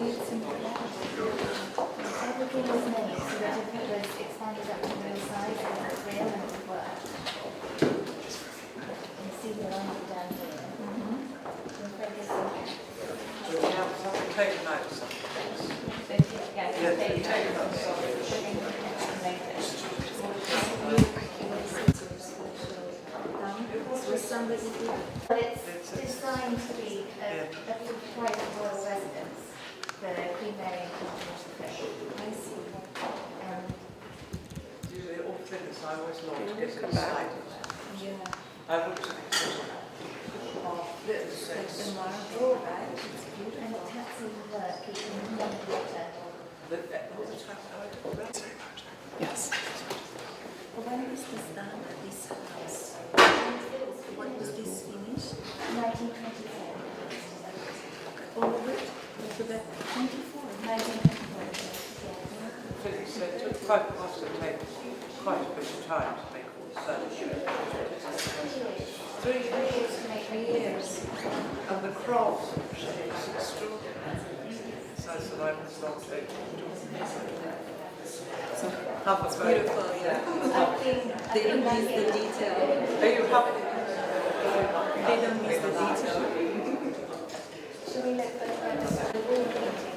Everything was made so that if it was expanded up to real size, it was real and it would work. You can see the line down here. So we have something taken out of something. But it's designed to be a private royal residence for Queen Mary and King George V. I see. Usually all things I always long to get inside of that. Yeah. I looked at it of this The marble, right? It's beautiful. And it has to work, you can run water. all the time. Yes. When was this done at this house? When was this finished? 1924. All of it? So that 24? 1924. It took quite a lot to take quite a bit of time to make all the furniture. 3 years. 3 years. And the craft is extraordinary. So that I was not able to do have a Beautiful, yeah. They don't miss the detail. Are you happy? They don't miss the detail. Should we look at the wall paintings?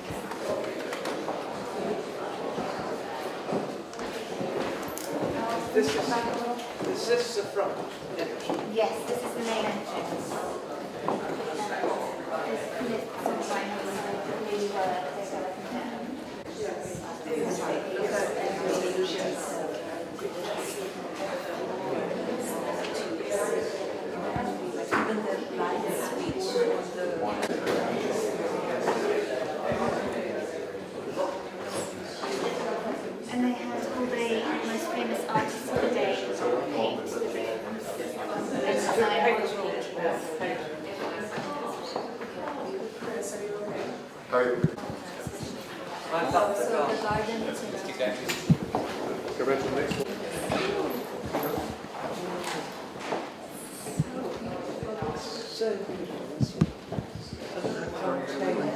This is the front. Yes, this is the main entrance. There's lifts and windows that really work, they go up and down. Even the light switch on the... And they had all the most famous artists of the day paint the rooms and design all the I love the So the garden. garden is Go back to the next one. So beautiful, isn't it? And the container.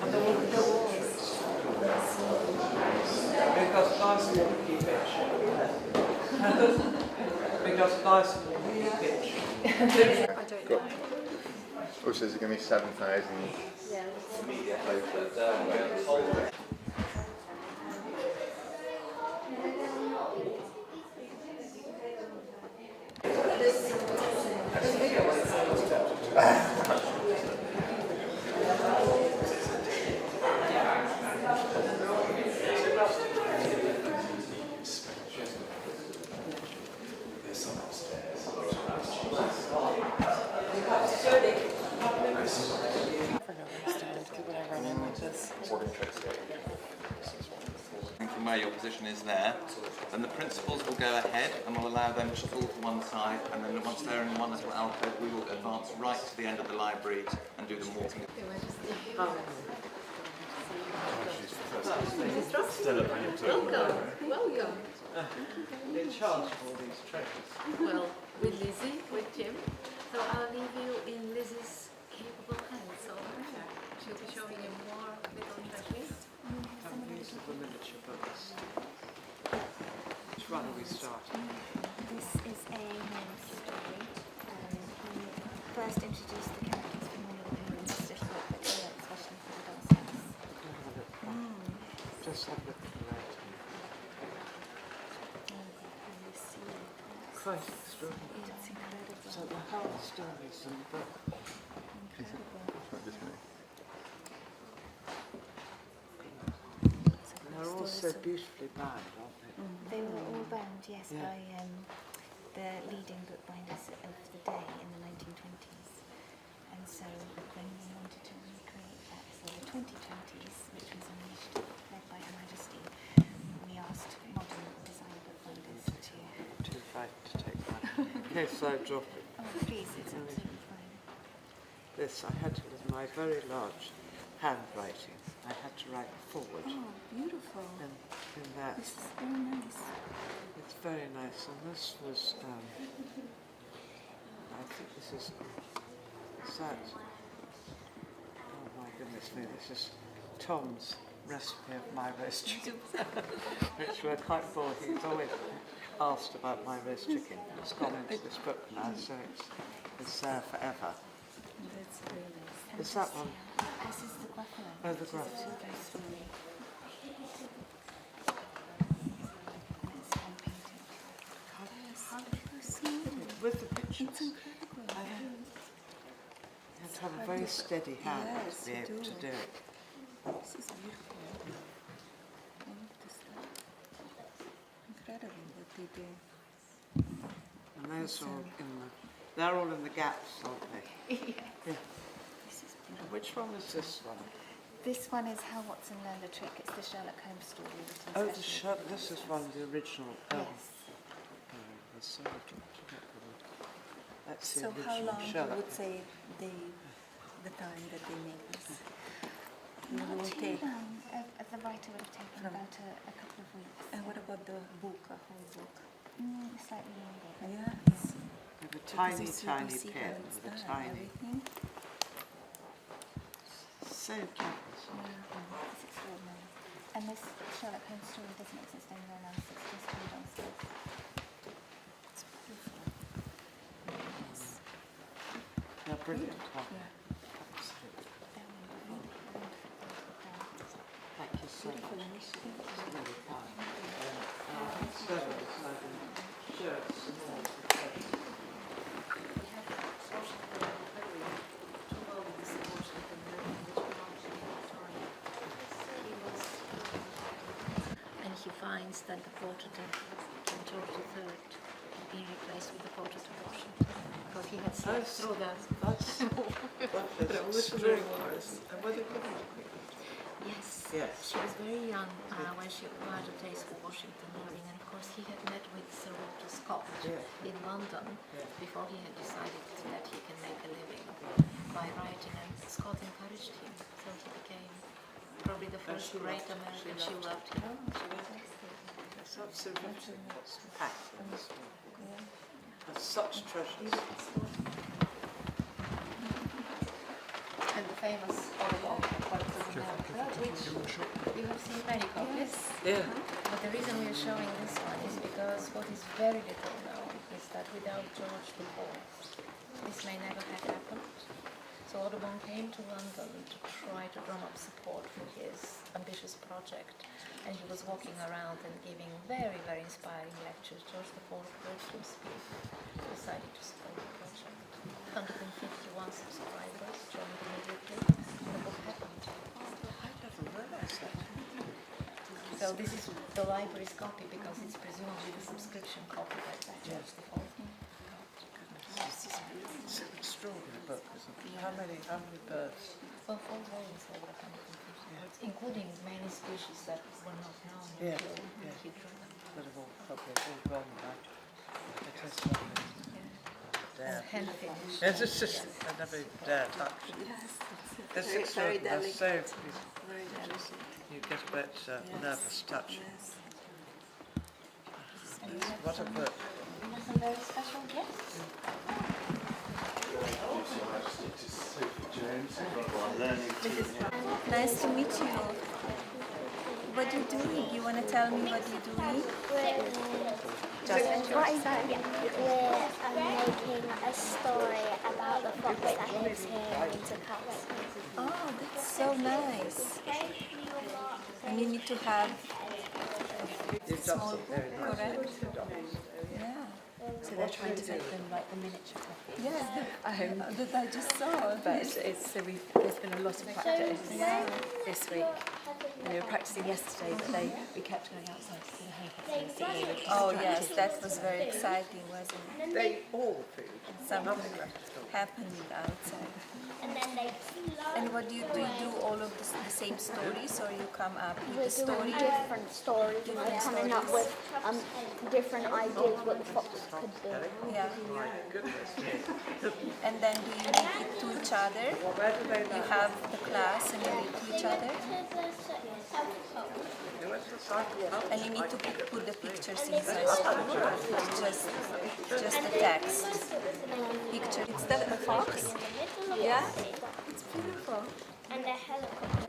And the walls. Because nice and wonky pitch. Because nice and wonky pitch. Got. Oh, so is it going to be 7,000? From where your position is there, then the principals will go ahead and we'll allow them to pull to one side, and then once they're in one little alcove, we will advance right to the end of the library and do the walking. Welcome. In charge of all these treasures. Well, with Lizzie, with Jim. So I'll leave you in Lizzie's capable hands. So she'll be showing you more little treasures. These are the miniature books. Which one are we starting? This is a man's story. He first introduced the characters from one of the parents' book that they wrote especially for the doll's house. Just have a look at the writing. Quite extraordinary. It's incredible. So the whole story is in the book. Not just me. And they're all so beautifully bound, aren't they? They were all bound, yes, Yeah. by the leading bookbinders of the day in the 1920s. And so when we wanted to recreate that for the 2020s, which was an initiative led by Her Majesty, we asked modern design bookbinders to... Too frightened to take that. In case I drop it. Oh, please, it's absolutely fine. This, I had to, with my very large handwriting, I had to write forward. Oh, beautiful. And in that, This is very nice. it's very nice. And this was, I think this is that. goodness me, this is Tom's recipe of my roast chicken, which we're quite bored. He's always asked about my roast chicken. It's gone into this book now, so it's there forever. That's really nice. Is that one? This is the gruffalo. Oh, the gruff. It's all very slowly. And it's hand painted. With the pictures. It's incredible. You have to have a very steady hand Yes, to be you able do. to do it. This is beautiful. I love this stuff. Incredible what they do. And those are all in the, they're all in the gaps, aren't they? Yeah. This is beautiful. Which one is this one? This one is How Watson Learned a Trick. It's the Sherlock Holmes story written Oh, especially. this is one of the original. Yes. Let's see So the how original long you Sherlock. would say the time that they make this? It Not will too take. long. The writer would have taken From- about a couple of weeks. And what about the book, a whole book? Slightly longer. but Yes. With a Because tiny, you see tiny how pen, it's with a done, tiny. everything. So cute. It's extraordinary. And this Sherlock Holmes story doesn't exist anywhere else. It's just read on stuff. It's beautiful. They're brilliant, aren't Yeah. they? Absolutely. They're wonderful. Wonderful. Thank you so Beautiful much. initiative. It's really kind. So shirts and all. We have social theory, two volumes of social theory, which belongs to Victoria. And he finds that the portrait of King George III had been replaced with the portrait of Washington because he had slipped through that. That's extraordinary. And were they given to Queen? Yes. Yes. She was very young when she acquired a taste for Washington living, and of course he had met with Sir Walter Scott Yeah. in London Yeah. before he had decided that he can make a living by writing, and Scott encouraged him, so he became probably the first she great loved- American. she She loved him. It's absolutely what's packed in this one. There's such treasures. And the famous Oliver, which you have seen many copies. Yeah. But the reason we are showing this one is because what is very little known is that without George IV, this may never have happened. So Audubon came to London to try to drum up support for his ambitious project, and he was walking around and giving very, very inspiring lectures. George IV heard him speak, decided to support the project. 151 subscribers joined immediately, and the book happened. I never realised that. So this is the library's copy because it's presumably the subscription copy that George IV got. It's an extraordinary book, isn't it? How many birds? Well, 4 volumes over 150 birds, including many species that were not known Yeah, until yeah. he drew them. That have all probably all gone now. It is lovely. Dare. Hand finished. Yes, it's just, I never dare touch it. It's extraordinary. They're so beautiful. Very delicate. You get a bit nervous touching. Yes. What a book. We have some very special guests. Nice to meet you. What are you doing? You want to tell me what you're doing? We're making a story about the fox that lives here in Windsor Castle. Oh, that's so nice. And you need to have You've a small done book, very nice. correct? Yeah. So they're trying to make them like the miniature copies. Yeah, that I just saw. But there's been a lot of practice this week. And we were practicing yesterday, but we kept going outside to see the hay. Oh yes, that was very exciting, wasn't it? They all do. Something happened outside. And then they And what do? You do all of the same stories, or you come up with we're a story? doing different stories and we're coming up with different ideas what the fox could do. Yeah. My goodness. And then do you read it to each other? Where do they You live? have the class and you read to each other? They went to the cycle club. And you need to put the pictures inside too, or it's just the text. Picture. It's the fox? Yeah? It's beautiful. And a helicopter.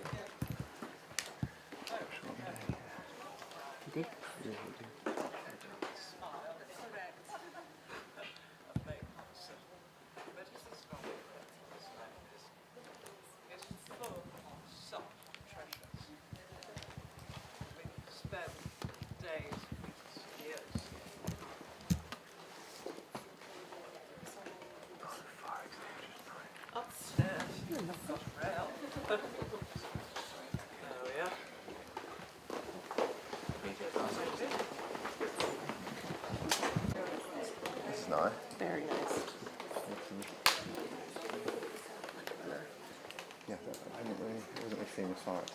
This is nice. Very nice. Yeah, it wasn't really famous for it.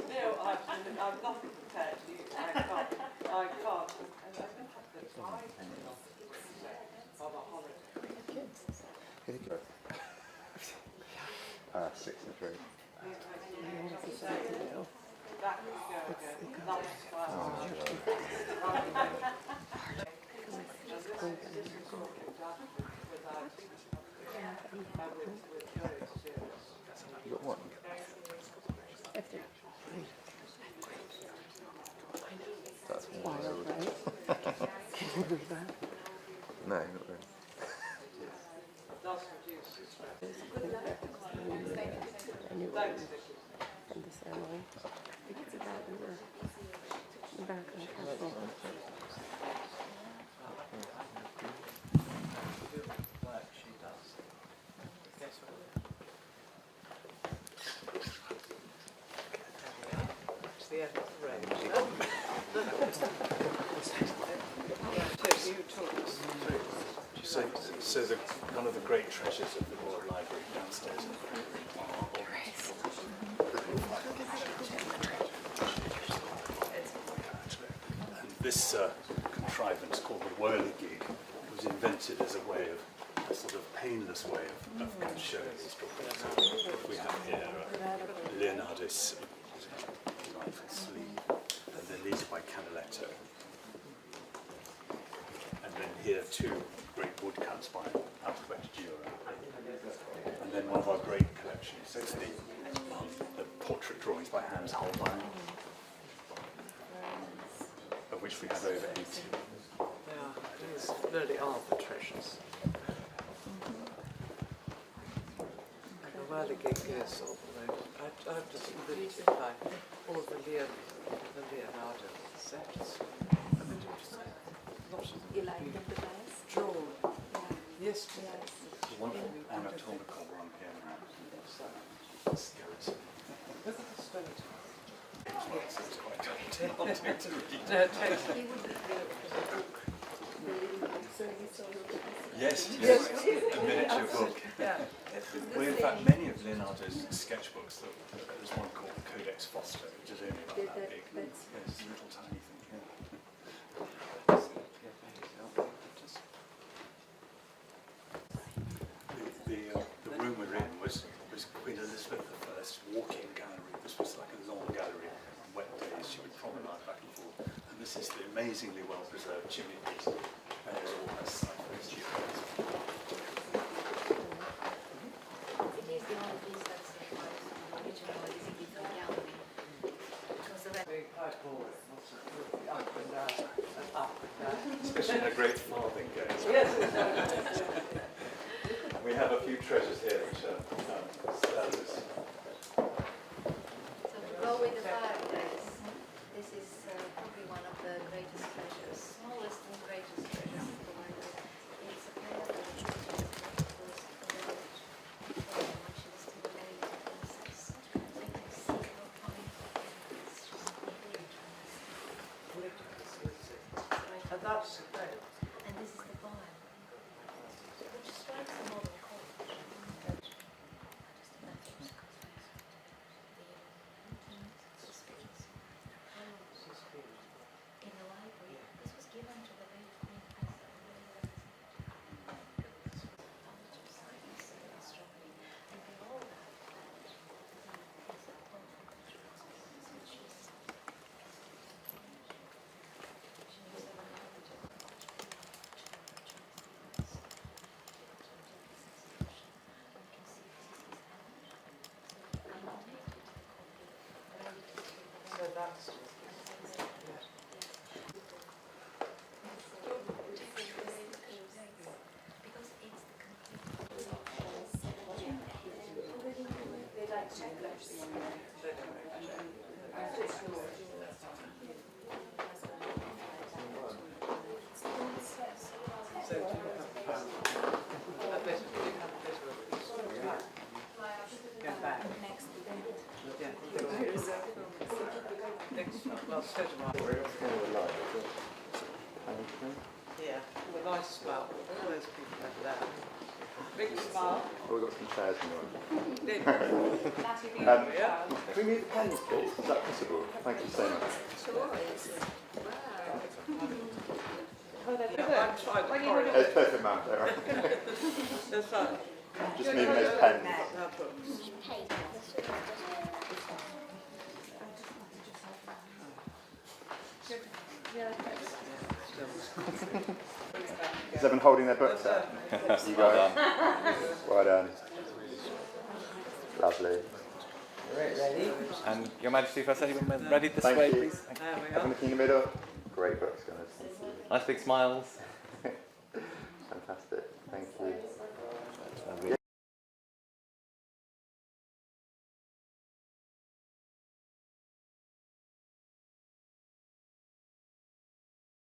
No, I'm not prepared to use. I can't. Here they go. 63. You got one? That's wild, right? No, not really. From the ceremony. It's about the back of the castle. It's the end of the road. You talk us through. So one of the great treasures of the Royal Library downstairs. And this contrivance called the whirligig was invented as a sort of painless way of showing these drawings. So we have here Leonardo's rifle sleeve, and then these are by Canaletto. And then here two great woodcuts by Alphabet Dura. And then one of our great collections is the portrait drawings by Hans Holbein, of which we have over 80. These really are the treasures. And the whirligig is all the way. I've just lived by all the Leonardo sets. I mean, just lots of You like them the best? drawn. Yes. There's one anatomical one here now. Skeleton. Look at the skeleton. Yes, it's quite daunting to read. No, it takes Yes, a miniature book. yeah. Well, in fact, many of Leonardo's sketchbooks, there's one called the Codex Foster, which is only about that big. Yes, it's a little tiny thing. The room we're in was Queen Elizabeth I's walking gallery. This was like a long gallery. On wet days, she would promenade back and forth. And this is the amazingly well-preserved chimney piece. And there's all her ciphers. It is the only piece that's original Elizabethan gallery. Because the rest Being quite boring, lots of moving up and down and up and down. Especially in a great farthingale. Yes. We have a few treasures here which are status. So to go with the fireplace, this is probably one of the greatest treasures, smallest and greatest that's... Well, so do I. Yeah, the nice smile. All those people over there. Big smile. Oh, we've got some chairs in Big. Yeah. Can we move the pens, please? Is that possible? Thank you so much. I'm trying to correct. It's perfect, ma'am. Don't worry. That's right. Just moving those pens. Is everyone holding their books up? You guys? Well done. Lovely. Ready? And Your Majesty, if I say when we're ready this Thank way, you. please. There we Everyone are. looking in the middle? Great books, guys. Nice big smiles. Fantastic. Thank you.